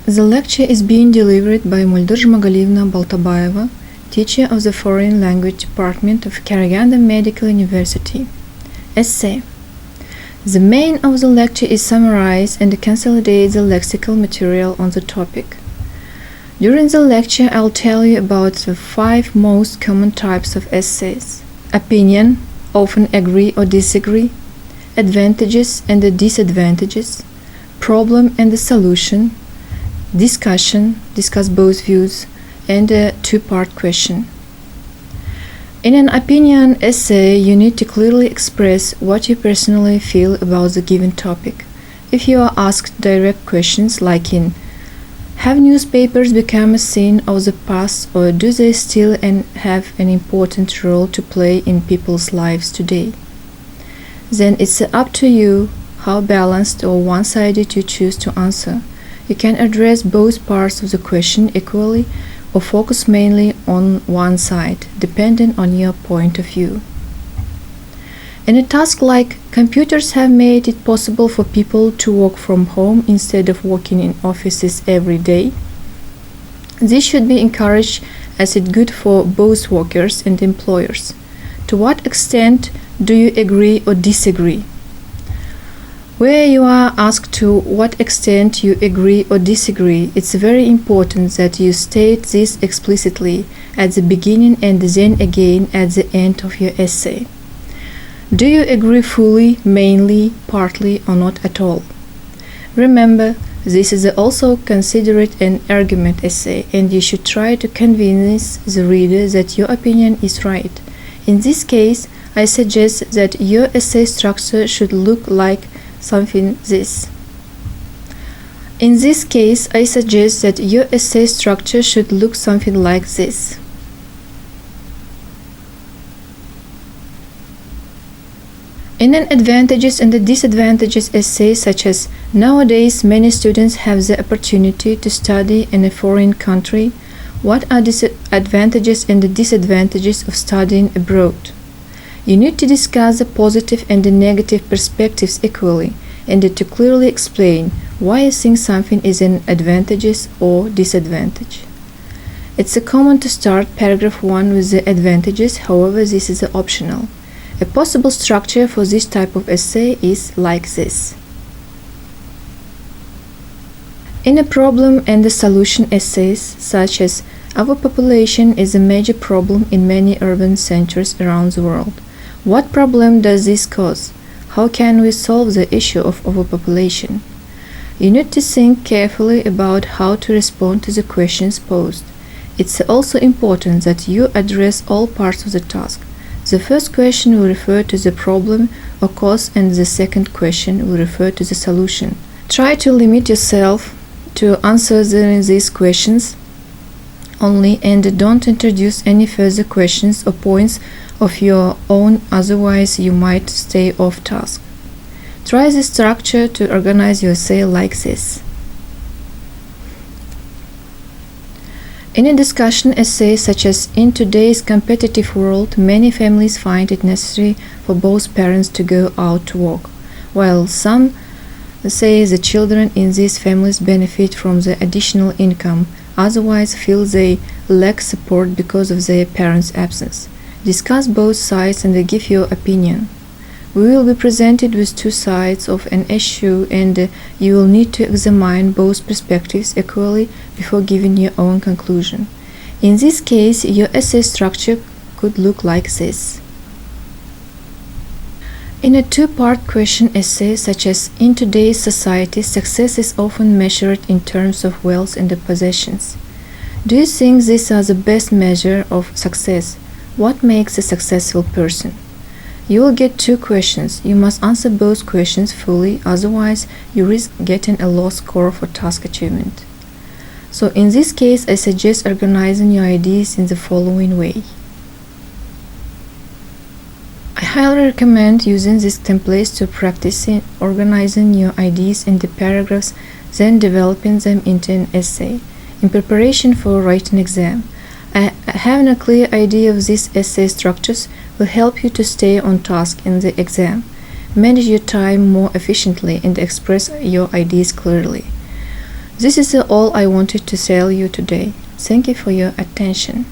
The lecture is being delivered by M.Zh Baltabayeva, teacher of the Foreign Language Department of Karaganda Medical University. Essay. The main of the lecture is summarize and consolidate the lexical material on the topic. During the lecture, I'll tell you about the 5 most common types of essays: opinion, often agree or disagree, advantages and the disadvantages, problem and the solution, discussion, discuss both views, and a 2-part question. In an opinion essay, you need to clearly express what you personally feel about the given topic. If you are asked direct questions like in, have newspapers become a thing of the past, or do they still have an important role to play in people's lives today? Then it's up to you how balanced or one-sided you choose to answer. You can address both parts of the question equally or focus mainly on one side, depending on your point of view. In a task like computers have made it possible for people to work from home instead of working in offices every day, this should be encouraged as it's good for both workers and employers. To what extent do you agree or disagree? Where you are asked to what extent you agree or disagree, it's very important that you state this explicitly at the beginning and then again at the end of your essay. Do you agree fully, mainly, partly, or not at all? Remember, this is also considered an argument essay, and you should try to convince the reader that your opinion is right. In this case, I suggest that your essay structure should look like something this. In this case, I suggest that your essay structure should look something like this. In an advantages and the disadvantages essay, such as nowadays many students have the opportunity to study in a foreign country, what are the advantages and the disadvantages of studying abroad? You need to discuss the positive and the negative perspectives equally, and to clearly explain why you think something is an advantages or disadvantage. It's common to start paragraph 1 with the advantages, however this is optional. A possible structure for this type of essay is like this. In a problem and the solution essays, such as overpopulation is a major problem in many urban centers around the world. What problem does this cause? How can we solve the issue of overpopulation? You need to think carefully about how to respond to the questions posed. It's also important that you address all parts of the task. The first question will refer to the problem or cause, and the second question will refer to the solution. Try to limit yourself to answer these questions only, and don't introduce any further questions or points of your own, otherwise you might stay off task. Try the structure to organize your essay like this. In a discussion essay, such as in today's competitive world, many families find it necessary for both parents to go out to work, while some say the children in these families benefit from the additional income, otherwise feel they lack support because of their parents' absence. Discuss both sides and give your opinion. We will be presented with 2 sides of an issue, and you will need to examine both perspectives equally before giving your own conclusion. In this case, your essay structure could look like this. In a 2-part question essay, such as in today's society, success is often measured in terms of wealth and possessions. Do you think these are the best measure of success? What makes a successful person? You will get 2 questions. You must answer both questions fully, otherwise you risk getting a low score for task achievement. So in this case, I suggest organizing your ideas in the following way. I highly recommend using these templates to practice organizing your ideas into paragraphs, then developing them into an essay. In preparation for writing exam, having a clear idea of these essay structures will help you to stay on task in the exam, manage your time more efficiently, and express your ideas clearly. This is all I wanted to tell you today. Thank you for your attention.